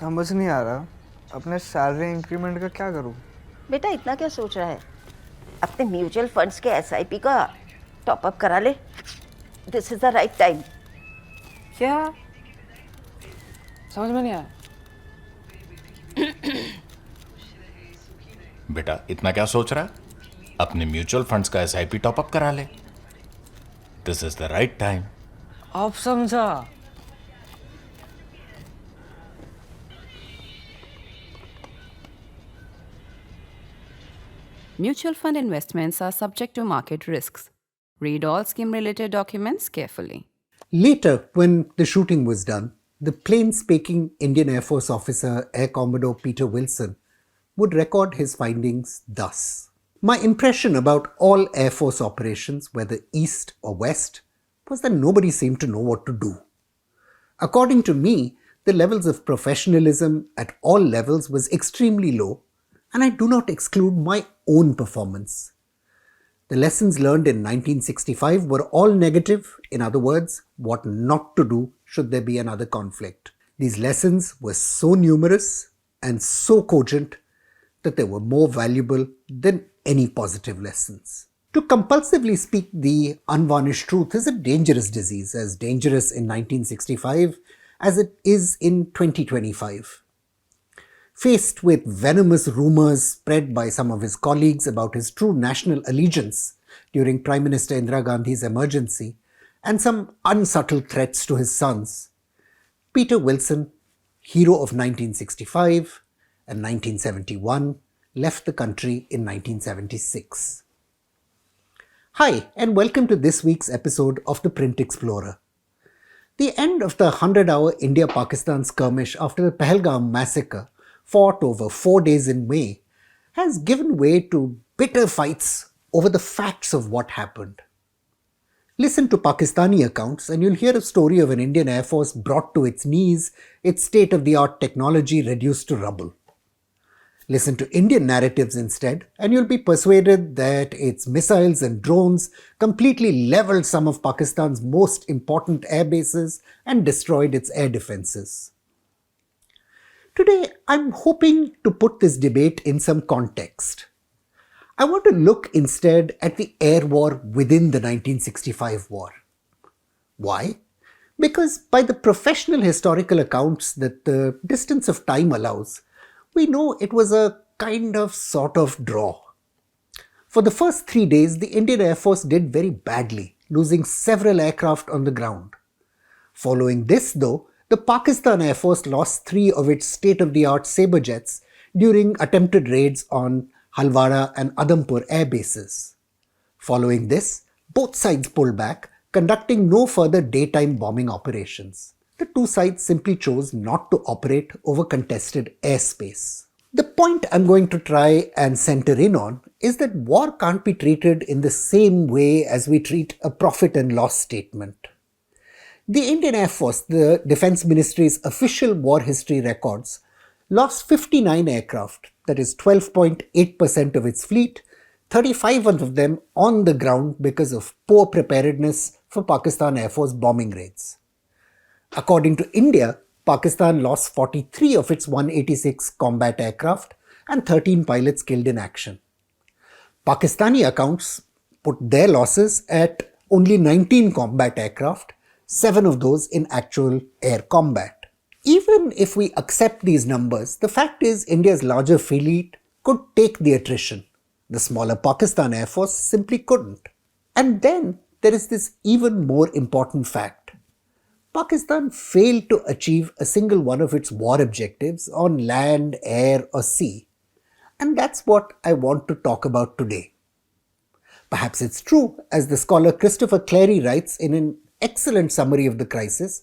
समझ नहीं आ रहा अपने सैलरी इंक्रीमेंट का क्या करूं। बेटा इतना क्या सोच रहा है? अपने म्यूचुअल फंड्स के एसआईपी का टॉप अप करा ले। This is the right time. क्या? समझ में नहीं आया। बेटा इतना क्या सोच रहा है? अपने म्यूचुअल फंड्स का एसआईपी टॉपअप करा ले। This is the right time. अब समझा। Mutual fund investments are subject to market risks. Read all scheme related documents carefully. Later, when the shooting was done, the plain-speaking Indian Air Force officer, Air Commodore Peter Wilson, would record his findings thus. My impression about all Air Force operations, whether east or west, was that nobody seemed to know what to do. According to me, the levels of professionalism at all levels was extremely low, and I do not exclude my own performance. The lessons learned in 1965 were all negative, in other words, what not to do should there be another conflict. These lessons were so numerous and so cogent that they were more valuable than any positive lessons. To compulsively speak the unvarnished truth is a dangerous disease, as dangerous in 1965 as it is in 2025. Faced with venomous rumors spread by some of his colleagues about his true national allegiance during Prime Minister Indira Gandhi's emergency and some unsubtle threats to his sons, Peter Wilson, hero of 1965 and 1971, left the country in 1976. Hi, and welcome to this week's episode of The Print Explorer. The end of the 100-hour India-Pakistan skirmish after the Pahalgam massacre, fought over 4 days in May, has given way to bitter fights over the facts of what happened. Listen to Pakistani accounts and you'll hear a story of an Indian Air Force brought to its knees, its state-of-the-art technology reduced to rubble. Listen to Indian narratives instead and you'll be persuaded that its missiles and drones completely leveled some of Pakistan's most important air bases and destroyed its air defenses. Today, I'm hoping to put this debate in some context. I want to look instead at the air war within the 1965 war. Why? Because by the professional historical accounts that the distance of time allows, we know it was a kind of sort of draw. For the first 3 days, the Indian Air Force did very badly, losing several aircraft on the ground. Following this, though, the Pakistan Air Force lost 3 of its state-of-the-art Sabre jets during attempted raids on Halwara and Adampur air bases. Following this, both sides pulled back, conducting no further daytime bombing operations. The two sides simply chose not to operate over contested airspace. The point I'm going to try and center in on is that war can't be treated in the same way as we treat a profit and loss statement. The Indian Air Force, the Defence Ministry's official war history records, lost 59 aircraft, that is 12.8% of its fleet, 35 of them on the ground because of poor preparedness for Pakistan Air Force bombing raids. According to India, Pakistan lost 43 of its 186 combat aircraft and 13 pilots killed in action. Pakistani accounts put their losses at only 19 combat aircraft, 7 of those in actual air combat. Even if we accept these numbers, the fact is India's larger fleet could take the attrition. The smaller Pakistan Air Force simply couldn't. And then there is this even more important fact. Pakistan failed to achieve a single one of its war objectives on land, air or sea. And that's what I want to talk about today. Perhaps it's true, as the scholar Christopher Clary writes in an excellent summary of the crisis,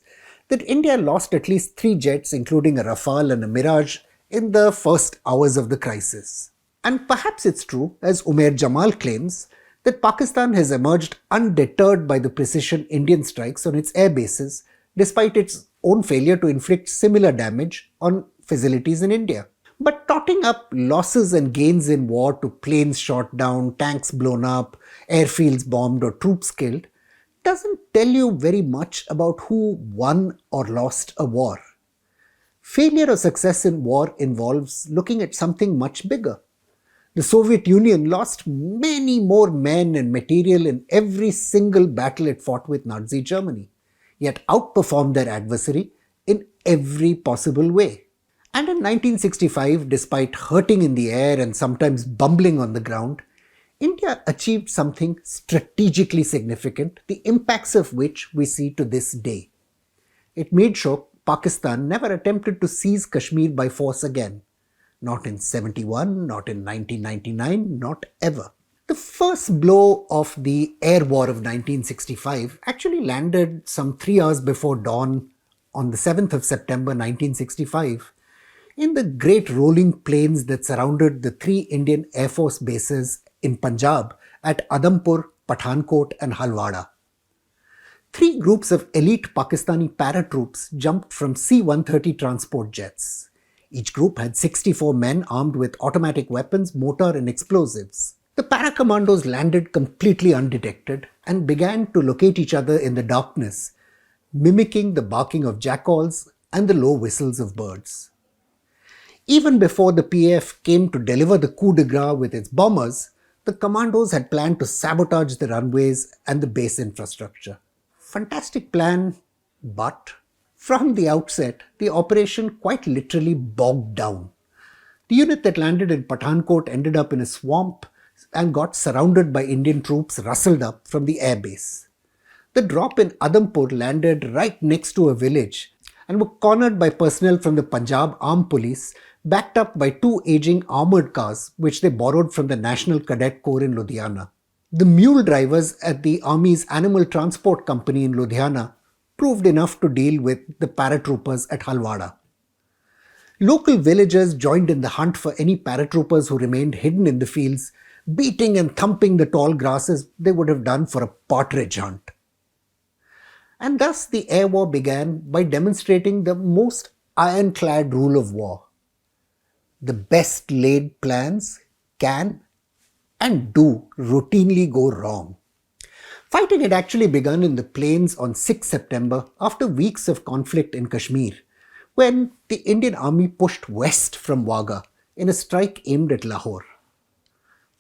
that India lost at least 3 jets, including a Rafale and a Mirage, in the first hours of the crisis. And perhaps it's true, as Umair Jamal claims, that Pakistan has emerged undeterred by the precision Indian strikes on its air bases, despite its own failure to inflict similar damage on facilities in India. But totting up losses and gains in war to planes shot down, tanks blown up, airfields bombed or troops killed doesn't tell you very much about who won or lost a war. Failure or success in war involves looking at something much bigger. The Soviet Union lost many more men and material in every single battle it fought with Nazi Germany, yet outperformed their adversary in every possible way. And in 1965, despite hurting in the air and sometimes bumbling on the ground, India achieved something strategically significant, the impacts of which we see to this day. It made sure Pakistan never attempted to seize Kashmir by force again. Not in 71, not in 1999, not ever. The first blow of the air war of 1965 actually landed some 3 hours before dawn on the 7th of September 1965 in the great rolling plains that surrounded the 3 Indian Air Force bases in Punjab at Adampur, Pathankot and Halwada. 3 groups of elite Pakistani paratroops jumped from C-130 transport jets. Each group had 64 men armed with automatic weapons, mortar and explosives. The paracommandos landed completely undetected and began to locate each other in the darkness, mimicking the barking of jackals and the low whistles of birds. Even before the PAF came to deliver the coup de grace with its bombers, the commandos had planned to sabotage the runways and the base infrastructure. Fantastic plan, but from the outset, the operation quite literally bogged down. The unit that landed in Pathankot ended up in a swamp and got surrounded by Indian troops rustled up from the airbase. The drop in Adampur landed right next to a village and were cornered by personnel from the Punjab Armed Police, backed up by 2 aging armoured cars which they borrowed from the National Cadet Corps in Ludhiana. The mule drivers at the Army's Animal Transport Company in Ludhiana proved enough to deal with the paratroopers at Halwada. Local villagers joined in the hunt for any paratroopers who remained hidden in the fields, beating and thumping the tall grasses they would have done for a partridge hunt. And thus the air war began by demonstrating the most ironclad rule of war. The best laid plans can and do routinely go wrong. Fighting had actually begun in the plains on 6 September after weeks of conflict in Kashmir, when the Indian Army pushed west from Wagah in a strike aimed at Lahore.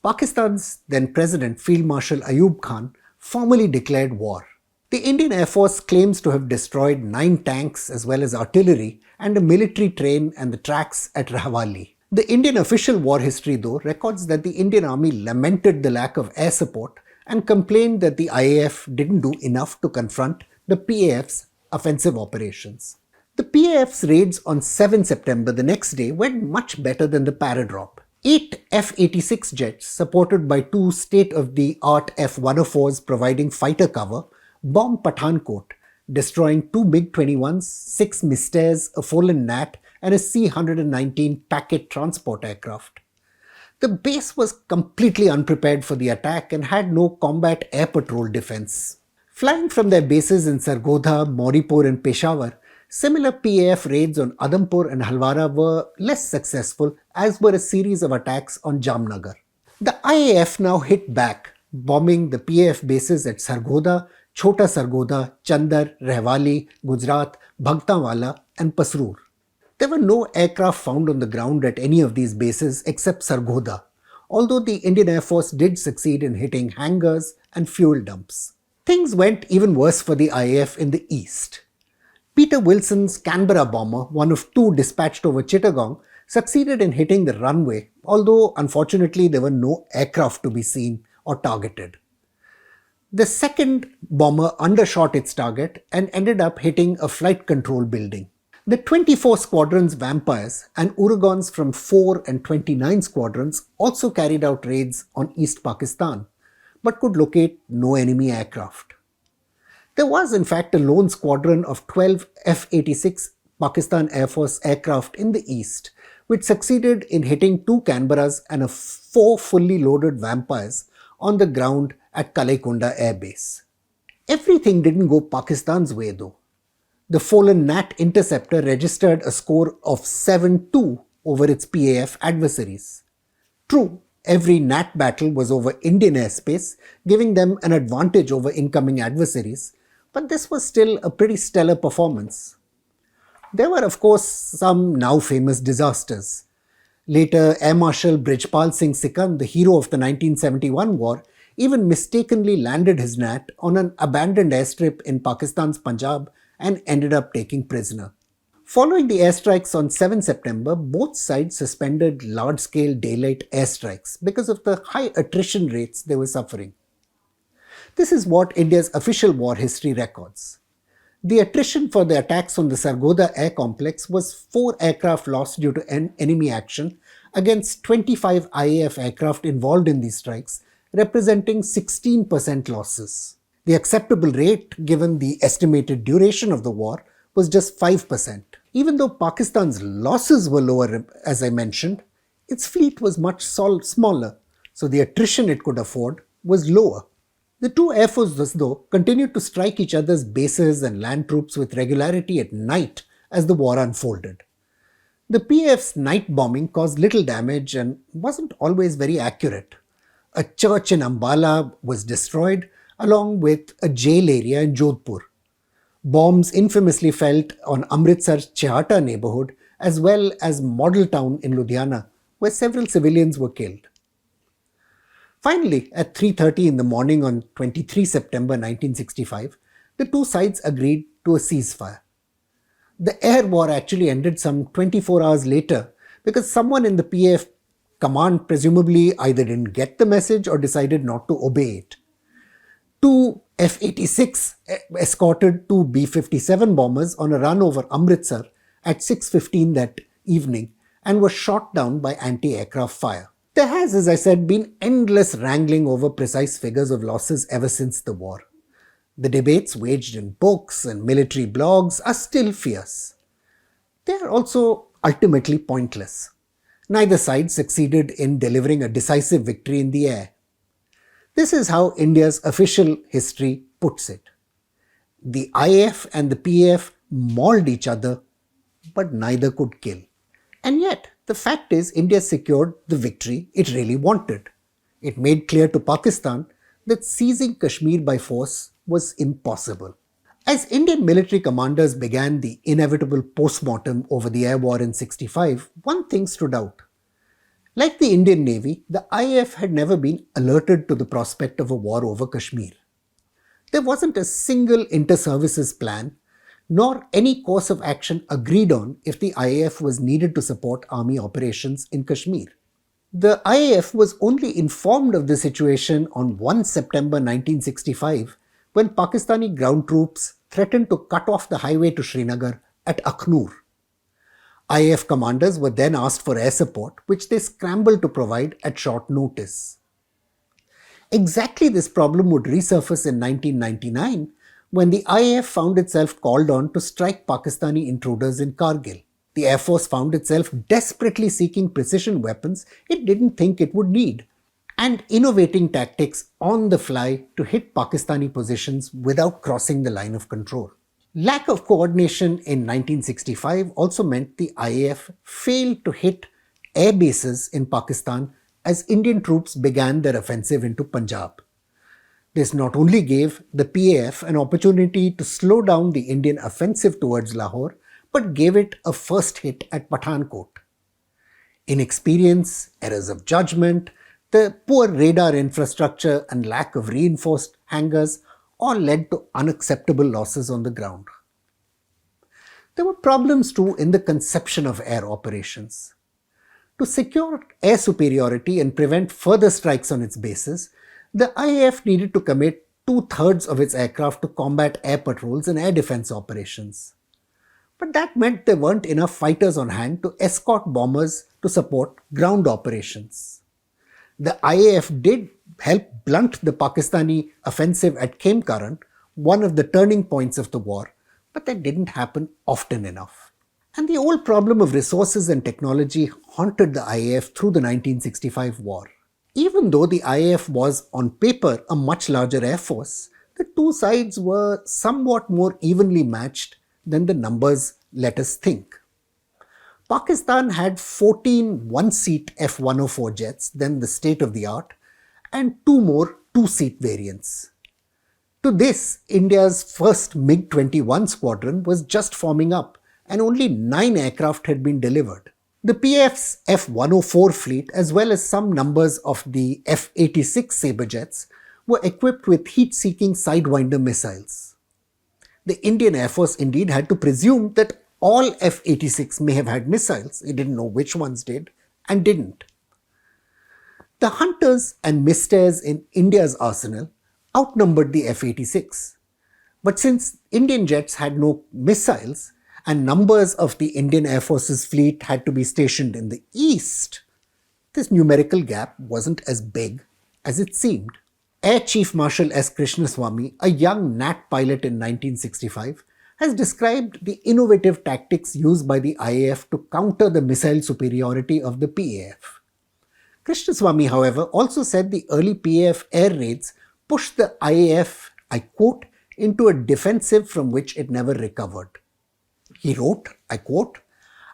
Pakistan's then President Field Marshal Ayub Khan formally declared war. The Indian Air Force claims to have destroyed 9 tanks as well as artillery and a military train and the tracks at Rahwali. The Indian official war history, though, records that the Indian Army lamented the lack of air support and complained that the IAF didn't do enough to confront the PAF's offensive operations. The PAF's raids on 7 September, the next day, went much better than the paradrop. 8 F-86 jets, supported by 2 state-of-the-art F-104s providing fighter cover, bombed Pathankot, destroying 2 MiG-21s, 6 Mystairs, a Folan Nat, and a C-119 packet transport aircraft. The base was completely unprepared for the attack and had no combat air patrol defense. Flying from their bases in Sargodha, Moripur and Peshawar, similar PAF raids on Adampur and Halwara were less successful, as were a series of attacks on Jamnagar. The IAF now hit back, bombing the PAF bases at Sargodha, Chota Sargodha, Chandar, Rehwali, Gujarat, Bhagtawala and Pasroor. There were no aircraft found on the ground at any of these bases except Sargodha, although the Indian Air Force did succeed in hitting hangars and fuel dumps. Things went even worse for the IAF in the east. Peter Wilson's Canberra bomber, one of 2 dispatched over Chittagong, succeeded in hitting the runway, although unfortunately there were no aircraft to be seen or targeted. The second bomber undershot its target and ended up hitting a flight control building. The 24 squadrons Vampires and Uragons from 4 and 29 squadrons also carried out raids on East Pakistan, but could locate no enemy aircraft. There was in fact a lone squadron of 12 F-86 Pakistan Air Force aircraft in the east, which succeeded in hitting 2 Canberras and 4 fully loaded Vampires on the ground at Kalaikunda Air Base. Everything didn't go Pakistan's way though. The Folan Nat interceptor registered a score of 7-2 over its PAF adversaries. True, every Nat battle was over Indian airspace, giving them an advantage over incoming adversaries, but this was still a pretty stellar performance. There were, of course, some now famous disasters. Later, Air Marshal Brijpal Singh Sikand, the hero of the 1971 war, even mistakenly landed his Nat on an abandoned airstrip in Pakistan's Punjab and ended up taking prisoner. Following the airstrikes on 7 September, both sides suspended large-scale daylight airstrikes because of the high attrition rates they were suffering. This is what India's official war history records. The attrition for the attacks on the Sargodha air complex was 4 aircraft lost due to enemy action against 25 IAF aircraft involved in these strikes, representing 16% losses. The acceptable rate, given the estimated duration of the war, was just 5%. Even though Pakistan's losses were lower, as I mentioned, its fleet was much smaller, so the attrition it could afford was lower. The two air forces, though, continued to strike each other's bases and land troops with regularity at night as the war unfolded. The PAF's night bombing caused little damage and wasn't always very accurate. A church in Ambala was destroyed, along with a jail area in Jodhpur. Bombs infamously fell on Amritsar's Chehata neighborhood as well as Model Town in Ludhiana, where several civilians were killed. Finally, at 3:30 in the morning on 23 September 1965, the two sides agreed to a ceasefire. The air war actually ended some 24 hours later because someone in the PAF command presumably either didn't get the message or decided not to obey it. Two F-86 escorted two B-57 bombers on a run over Amritsar at 6:15 that evening and were shot down by anti-aircraft fire. There has, as I said, been endless wrangling over precise figures of losses ever since the war. The debates waged in books and military blogs are still fierce. They are also ultimately pointless. Neither side succeeded in delivering a decisive victory in the air. This is how India's official history puts it. The IAF and the PAF mauled each other, but neither could kill. And yet, the fact is, India secured the victory it really wanted. It made clear to Pakistan that seizing Kashmir by force was impossible. As Indian military commanders began the inevitable post-mortem over the air war in 65, one thing stood out. Like the Indian Navy, the IAF had never been alerted to the prospect of a war over Kashmir. There wasn't a single inter-services plan, nor any course of action agreed on if the IAF was needed to support army operations in Kashmir. The IAF was only informed of the situation on 1 September 1965 when Pakistani ground troops threatened to cut off the highway to Srinagar at Akhnur. IAF commanders were then asked for air support, which they scrambled to provide at short notice. Exactly this problem would resurface in 1999 when the IAF found itself called on to strike Pakistani intruders in Kargil. The Air Force found itself desperately seeking precision weapons it didn't think it would need, and innovating tactics on the fly to hit Pakistani positions without crossing the line of control. Lack of coordination in 1965 also meant the IAF failed to hit air bases in Pakistan as Indian troops began their offensive into Punjab. This not only gave the PAF an opportunity to slow down the Indian offensive towards Lahore, but gave it a first hit at Pathankot. Inexperience, errors of judgment, the poor radar infrastructure and lack of reinforced hangars all led to unacceptable losses on the ground. There were problems too in the conception of air operations. To secure air superiority and prevent further strikes on its bases, the IAF needed to commit 2/3 of its aircraft to combat air patrols and air defense operations. But that meant there weren't enough fighters on hand to escort bombers to support ground operations. The IAF did help blunt the Pakistani offensive at Khemkaran, one of the turning points of the war, but that didn't happen often enough. And the old problem of resources and technology haunted the IAF through the 1965 war. Even though the IAF was on paper a much larger air force, the two sides were somewhat more evenly matched than the numbers let us think. Pakistan had 14 one-seat F-104 jets, then the state-of-the-art, and 2 more two-seat variants. To this, India's first MiG-21 squadron was just forming up and only 9 aircraft had been delivered. The PAF's F-104 fleet, as well as some numbers of the F-86 Sabre jets, were equipped with heat-seeking Sidewinder missiles. The Indian Air Force indeed had to presume that all F-86 may have had missiles. It didn't know which ones did and didn't. The Hunters and Mysters in India's arsenal outnumbered the F-86. But since Indian jets had no missiles and numbers of the Indian Air Force's fleet had to be stationed in the east, this numerical gap wasn't as big as it seemed. Air Chief Marshal S. Krishna Swami, a young NAT pilot in 1965, has described the innovative tactics used by the IAF to counter the missile superiority of the PAF. Krishna Swami, however, also said the early PAF air raids pushed the IAF, I quote, into a defensive from which it never recovered. He wrote, I quote,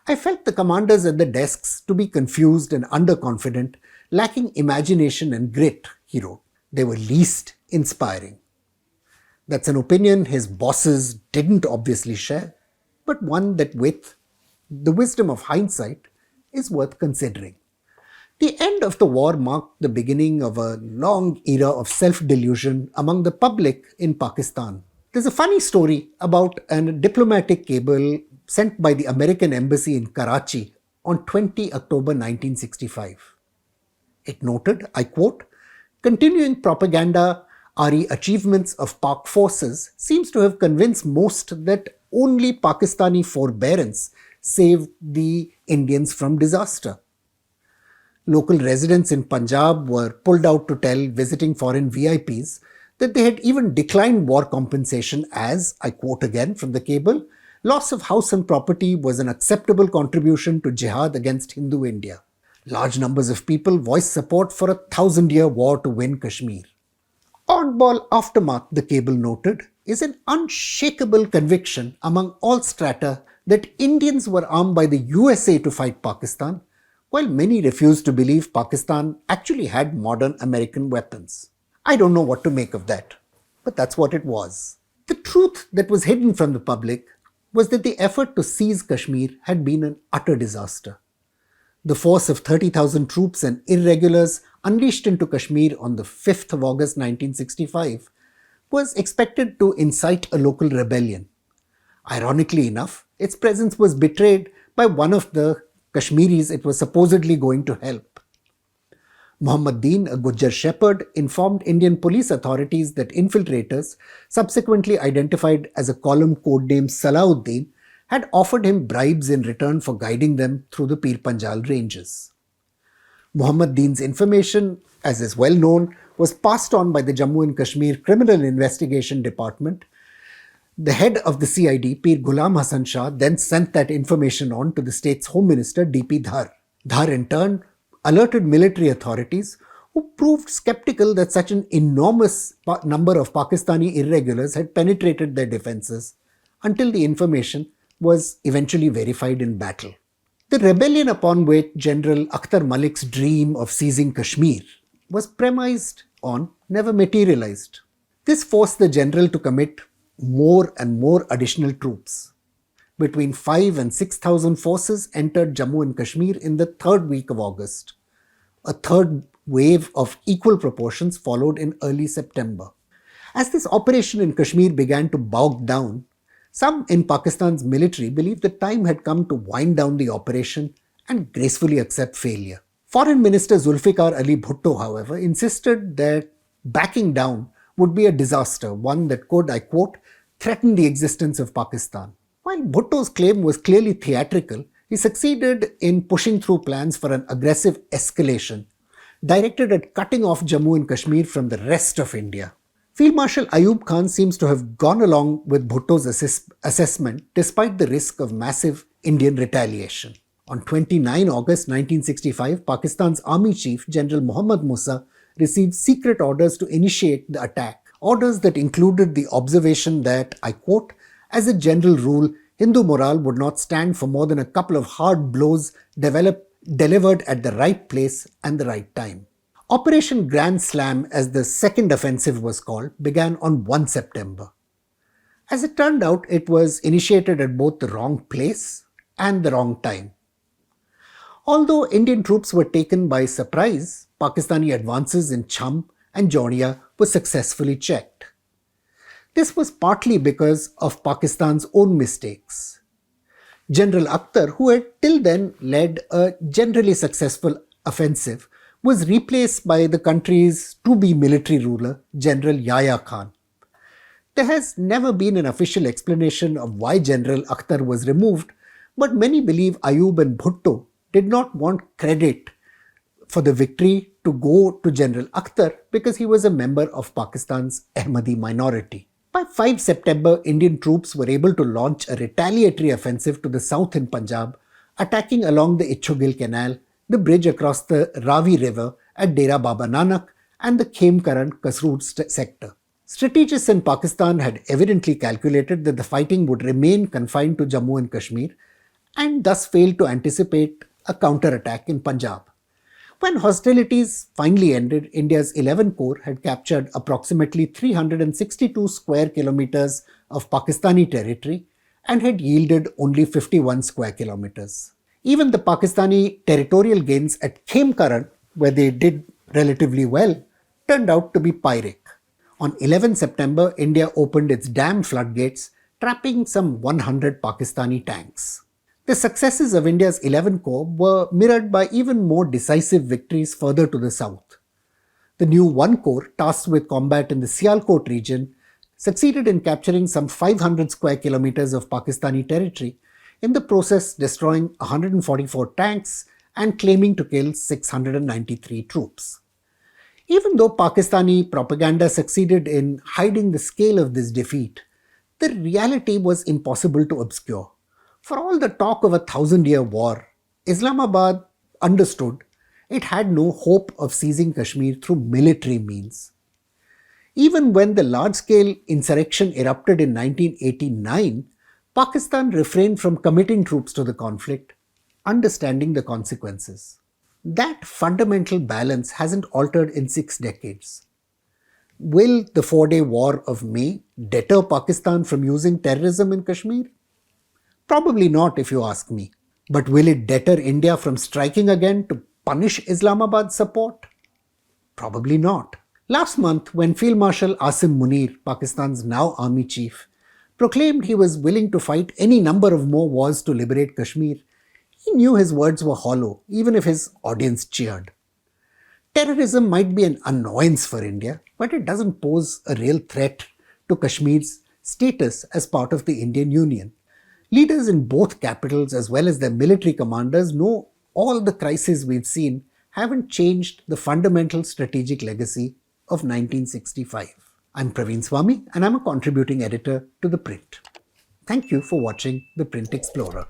I felt the commanders at the desks to be confused and underconfident, lacking imagination and grit, he wrote. They were least inspiring. That's an opinion his bosses didn't obviously share, but one that with the wisdom of hindsight is worth considering. The end of the war marked the beginning of a long era of self-delusion among the public in Pakistan. There's a funny story about a diplomatic cable sent by the American Embassy in Karachi on 20 October 1965. It noted, I quote, continuing propaganda RE achievements of Pak forces seems to have convinced most that only Pakistani forbearance saved the Indians from disaster. Local residents in Punjab were pulled out to tell visiting foreign VIPs that they had even declined war compensation as, I quote again from the cable, loss of house and property was an acceptable contribution to jihad against Hindu India. Large numbers of people voiced support for a 1,000-year war to win Kashmir. Oddball aftermath, the cable noted, is an unshakable conviction among all strata that Indians were armed by the USA to fight Pakistan, while many refused to believe Pakistan actually had modern American weapons. I don't know what to make of that, but that's what it was. The truth that was hidden from the public was that the effort to seize Kashmir had been an utter disaster. The force of 30,000 troops and irregulars unleashed into Kashmir on the 5th of August 1965 was expected to incite a local rebellion. Ironically enough, its presence was betrayed by one of the Kashmiris it was supposedly going to help. Muhammad Deen, a Gujjar shepherd, informed Indian police authorities that infiltrators, subsequently identified as a column codenamed Salahuddin, had offered him bribes in return for guiding them through the Pir Panjal ranges. Muhammad Deen's information, as is well known, was passed on by the Jammu and Kashmir Criminal Investigation Department. The head of the CID, Pir Ghulam Hassan Shah, then sent that information on to the state's Home Minister, D.P. Dhar. Dhar, in turn, alerted military authorities who proved skeptical that such an enormous number of Pakistani irregulars had penetrated their defences until the information was eventually verified in battle. The rebellion upon which General Akhtar Malik's dream of seizing Kashmir was premised on never materialized. This forced the general to commit more and more additional troops. Between 5,000 and 6,000 forces entered Jammu and Kashmir in the third week of August. A third wave of equal proportions followed in early September. As this operation in Kashmir began to bog down, some in Pakistan's military believed the time had come to wind down the operation and gracefully accept failure. Foreign Minister Zulfikar Ali Bhutto, however, insisted that backing down would be a disaster, one that could, I quote, threaten the existence of Pakistan. While Bhutto's claim was clearly theatrical, he succeeded in pushing through plans for an aggressive escalation directed at cutting off Jammu and Kashmir from the rest of India. Field Marshal Ayub Khan seems to have gone along with Bhutto's assessment despite the risk of massive Indian retaliation. On 29 August 1965, Pakistan's Army Chief General Muhammad Musa received secret orders to initiate the attack. Orders that included the observation that, I quote, as a general rule, Hindu morale would not stand for more than a couple of hard blows delivered at the right place and the right time. Operation Grand Slam, as the second offensive was called, began on 1 September. As it turned out, it was initiated at both the wrong place and the wrong time. Although Indian troops were taken by surprise, Pakistani advances in Cham and Jaunia were successfully checked. This was partly because of Pakistan's own mistakes. General Akhtar, who had till then led a generally successful offensive, was replaced by the country's to-be military ruler, General Yahya Khan. There has never been an official explanation of why General Akhtar was removed, but many believe Ayub and Bhutto did not want credit for the victory to go to General Akhtar because he was a member of Pakistan's Ahmadi minority. By 5 September, Indian troops were able to launch a retaliatory offensive to the south in Punjab, attacking along the Ichhogil Canal, the bridge across the Ravi River at Dera Baba Nanak, and the Khemkaran-Kasrood sector. Strategists in Pakistan had evidently calculated that the fighting would remain confined to Jammu and Kashmir and thus failed to anticipate a counterattack in Punjab. When hostilities finally ended, India's 11th Corps had captured approximately 362 square kilometers of Pakistani territory and had yielded only 51 square kilometers. Even the Pakistani territorial gains at Khemkaran, where they did relatively well, turned out to be Pyrrhic. On 11 September, India opened its dam floodgates, trapping some 100 Pakistani tanks. The successes of India's 11th Corps were mirrored by even more decisive victories further to the south. The new 1 Corps, tasked with combat in the Sialkot region, succeeded in capturing some 500 square kilometers of Pakistani territory, in the process destroying 144 tanks and claiming to kill 693 troops. Even though Pakistani propaganda succeeded in hiding the scale of this defeat, the reality was impossible to obscure. For all the talk of a 1,000-year war, Islamabad understood it had no hope of seizing Kashmir through military means. Even when the large-scale insurrection erupted in 1989, Pakistan refrained from committing troops to the conflict, understanding the consequences. That fundamental balance hasn't altered in 6 decades. Will the 4-day war of May deter Pakistan from using terrorism in Kashmir? Probably not, if you ask me. But will it deter India from striking again to punish Islamabad's support? Probably not. Last month, when Field Marshal Asim Munir, Pakistan's now army chief, proclaimed he was willing to fight any number of more wars to liberate Kashmir, he knew his words were hollow, even if his audience cheered. Terrorism might be an annoyance for India, but it doesn't pose a real threat to Kashmir's status as part of the Indian Union. Leaders in both capitals as well as their military commanders know all the crises we've seen haven't changed the fundamental strategic legacy of 1965. I'm Praveen Swami and I'm a contributing editor to ThePrint. Thank you for watching The Print Explorer.